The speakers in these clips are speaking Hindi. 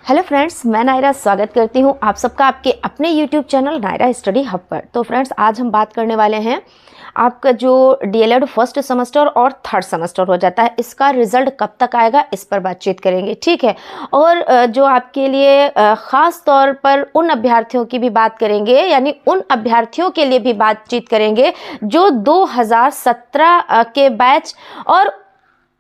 हेलो फ्रेंड्स, मैं नायरा स्वागत करती हूँ आप सबका आपके अपने YouTube channel Naira study hub पर। तो फ्रेंड्स, आज हम बात करने वाले हैं आपका जो डीएलएड फर्स्ट सेमेस्टर और थर्ड सेमेस्टर हो जाता है, इसका रिजल्ट कब तक आएगा, इस पर बातचीत करेंगे। ठीक है। और जो आपके लिए ख़ास तौर पर उन अभ्यर्थियों की भी बात करेंगे, यानी उन अभ्यर्थियों के लिए भी बातचीत करेंगे जो 2017 के बैच और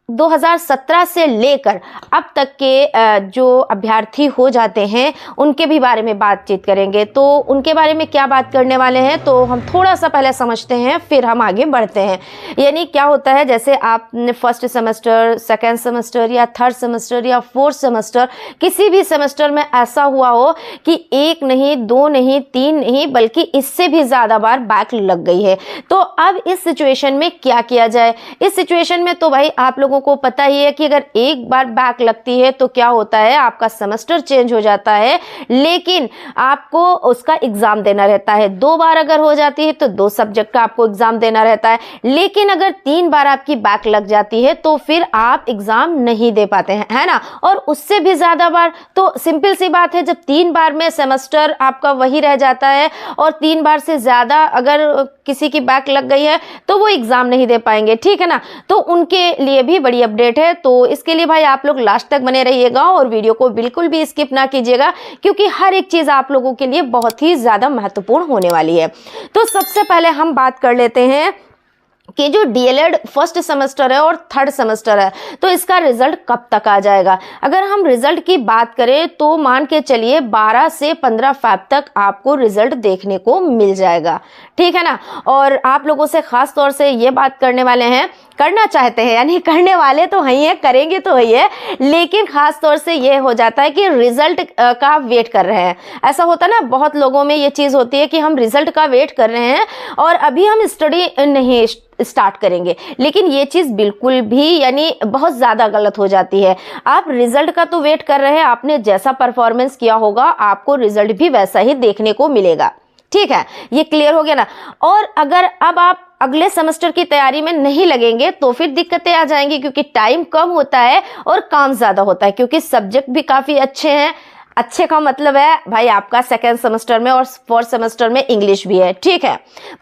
2017 से लेकर अब तक के जो अभ्यर्थी हो जाते हैं उनके भी बारे में बातचीत करेंगे। तो उनके बारे में क्या बात करने वाले हैं, तो हम थोड़ा सा पहले समझते हैं, फिर हम आगे बढ़ते हैं। यानी क्या होता है, जैसे आप फर्स्ट सेमेस्टर, सेकेंड सेमेस्टर या थर्ड सेमेस्टर या फोर्थ सेमेस्टर, किसी भी सेमेस्टर में ऐसा हुआ हो कि एक नहीं, दो नहीं, तीन नहीं, बल्कि इससे भी ज़्यादा बार बैक लग गई है। तो अब इस सिचुएशन में क्या किया जाए। इस सिचुएशन में तो भाई आप लोगों को पता ही है कि अगर एक बार बैक लगती है तो क्या होता है, आपका सेमेस्टर चेंज हो जाता है, लेकिन आपको उसका एग्जाम देना रहता है। 2 बार अगर हो जाती है तो 2 सब्जेक्ट का आपको एग्जाम देना रहता है, लेकिन अगर 3 बार आपकी बैक लग जाती है तो फिर आप एग्जाम नहीं दे पाते हैं, है ना। और उससे भी ज्यादा बार, तो सिंपल सी बात है, जब 3 बार में सेमेस्टर आपका वही रह जाता है और 3 बार से ज्यादा अगर किसी की बैक लग गई है तो वो एग्जाम नहीं दे पाएंगे। ठीक है ना। तो उनके लिए भी बड़ी अपडेट है। तो इसके लिए भाई आप लोग लास्ट तक बने रहिएगा और वीडियो को बिल्कुल भी स्किप ना कीजिएगा, क्योंकि हर एक चीज आप लोगों के लिए बहुत ही ज्यादा महत्वपूर्ण होने वाली है। तो सबसे पहले हम बात कर लेते हैं कि जो डीएलएड फर्स्ट सेमेस्टर है और थर्ड सेमेस्टर है, तो इसका रिजल्ट कब तक आ जाएगा। अगर हम रिजल्ट की बात करें तो मान के चलिए 12 से 15 फ़रवरी तक आपको रिजल्ट देखने को मिल जाएगा। ठीक है ना। और आप लोगों से खास तौर से ये बात करने वाले हैं, करना चाहते हैं, यानी करने वाले तो ही है, करेंगे तो ही है, लेकिन खास तौर से ये हो जाता है कि रिजल्ट का वेट कर रहे हैं। ऐसा होता है ना, बहुत लोगों में ये चीज़ होती है कि हम रिजल्ट का वेट कर रहे हैं और अभी हम स्टडी नहीं स्टार्ट करेंगे, लेकिन ये चीज़ बिल्कुल भी यानी बहुत ज़्यादा गलत हो जाती है। आप रिजल्ट का तो वेट कर रहे हैं, आपने जैसा परफॉर्मेंस किया होगा आपको रिजल्ट भी वैसा ही देखने को मिलेगा। ठीक है, ये क्लियर हो गया ना। और अगर अब आप अगले सेमेस्टर की तैयारी में नहीं लगेंगे तो फिर दिक्कतें आ जाएंगी, क्योंकि टाइम कम होता है और काम ज़्यादा होता है, क्योंकि सब्जेक्ट भी काफ़ी अच्छे हैं। अच्छे का मतलब है भाई आपका सेकेंड सेमेस्टर में और फोर्थ सेमेस्टर में इंग्लिश भी है, ठीक है,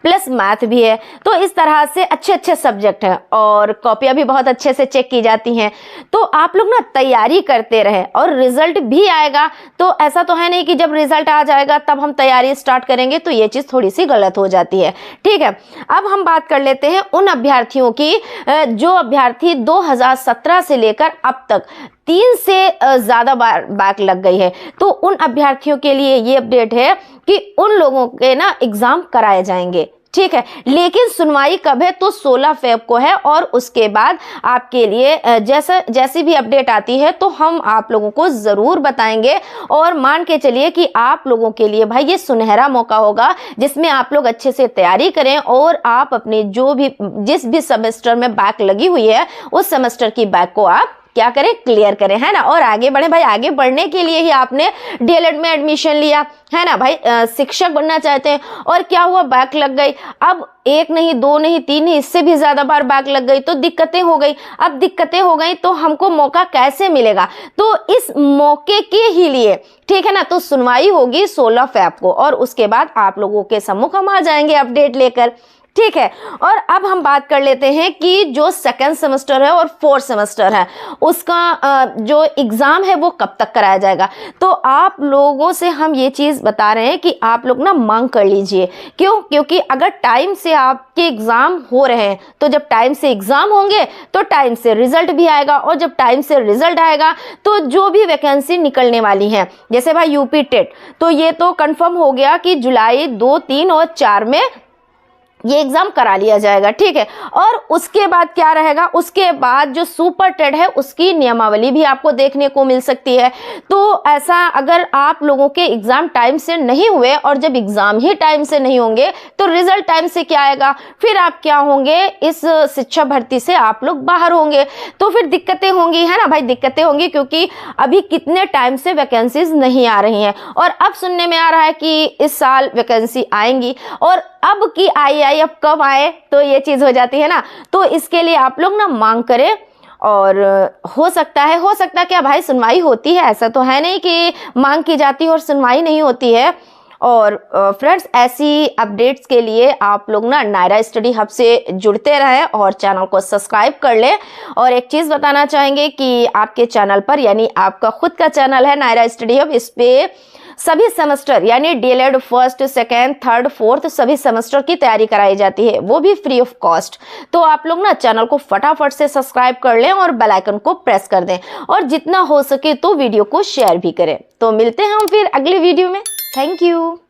प्लस मैथ भी है। तो इस तरह से अच्छे अच्छे सब्जेक्ट हैं और कॉपियां भी बहुत अच्छे से चेक की जाती हैं। तो आप लोग ना तैयारी करते रहें और रिजल्ट भी आएगा। तो ऐसा तो है नहीं कि जब रिजल्ट आ जाएगा तब हम तैयारी स्टार्ट करेंगे, तो ये चीज़ थोड़ी सी गलत हो जाती है। ठीक है। अब हम बात कर लेते हैं उन अभ्यर्थियों की जो अभ्यर्थी 2017 से लेकर अब तक 3 से ज़्यादा बार बैक लग गई है। तो उन अभ्यर्थियों के लिए ये अपडेट है कि उन लोगों के ना एग्ज़ाम कराए जाएंगे। ठीक है, लेकिन सुनवाई कब है, तो 16 फ़रवरी को है। और उसके बाद आपके लिए जैसी भी अपडेट आती है तो हम आप लोगों को ज़रूर बताएंगे। और मान के चलिए कि आप लोगों के लिए भाई ये सुनहरा मौका होगा, जिसमें आप लोग अच्छे से तैयारी करें और आप अपने जिस भी सेमेस्टर में बैक लगी हुई है उस सेमेस्टर की बैक को आप क्या करें, क्लियर करें, है ना। और आगे बढ़े भाई, आगे बढ़ने के लिए ही आपने डीएलएड में एडमिशन लिया है ना भाई। शिक्षक बनना चाहते हैं और क्या हुआ, बैक लग गई। अब 1 नहीं, 2 नहीं, 3 नहीं, इससे भी ज्यादा बार बैक लग गई तो दिक्कतें हो गई। अब दिक्कतें हो गई तो हमको मौका कैसे मिलेगा, तो इस मौके के ही लिए, ठीक है ना, तो सुनवाई होगी 16 फ़रवरी को और उसके बाद आप लोगों के सम्मुख हम आ जाएंगे अपडेट लेकर। ठीक है। और अब हम बात कर लेते हैं कि जो सेकेंड सेमेस्टर है और फोर्थ सेमेस्टर है उसका जो एग्ज़ाम है वो कब तक कराया जाएगा। तो आप लोगों से हम ये चीज़ बता रहे हैं कि आप लोग ना मांग कर लीजिए। क्यों? क्योंकि अगर टाइम से आपके एग्ज़ाम हो रहे हैं तो जब टाइम से एग्ज़ाम होंगे तो टाइम से रिजल्ट भी आएगा, और जब टाइम से रिजल्ट आएगा तो जो भी वैकेंसी निकलने वाली है, जैसे भाई यूपी टेट, तो ये तो कंफर्म हो गया कि जुलाई 2, 3 और 4 में ये एग्जाम करा लिया जाएगा। ठीक है। और उसके बाद क्या रहेगा, उसके बाद जो सुपर टेट है उसकी नियमावली भी आपको देखने को मिल सकती है। तो ऐसा अगर आप लोगों के एग्जाम टाइम से नहीं हुए और जब एग्जाम ही टाइम से नहीं होंगे तो रिजल्ट टाइम से क्या आएगा, फिर आप क्या होंगे, इस शिक्षा भर्ती से आप लोग बाहर होंगे, तो फिर दिक्कतें होंगी, है ना भाई, दिक्कतें होंगी, क्योंकि अभी कितने टाइम से वैकेंसीज नहीं आ रही हैं और अब सुनने में आ रहा है कि इस साल वैकेंसी आएंगी, और अब की आई अब कब आए तो ये चीज हो जाती है ना। तो इसके लिए आप लोग ना मांग करें और हो सकता क्या भाई सुनवाई होती है, ऐसा तो है नहीं कि मांग की जाती है और सुनवाई नहीं होती है। और फ्रेंड्स ऐसी अपडेट्स के लिए आप लोग ना नायरा स्टडी हब से जुड़ते रहें और चैनल को सब्सक्राइब कर लें। और एक चीज़ बताना चाहेंगे कि आपके चैनल पर, यानी आपका खुद का चैनल है नायरा स्टडी हब, इस पे सभी सेमेस्टर यानी DElEd first, second, third, fourth सभी सेमेस्टर की तैयारी कराई जाती है, वो भी फ्री ऑफ कॉस्ट। तो आप लोग ना चैनल को फटाफट से सब्सक्राइब कर लें और बेल आइकन को प्रेस कर दें और जितना हो सके तो वीडियो को शेयर भी करें। तो मिलते हैं हम फिर अगली वीडियो में। Thank you.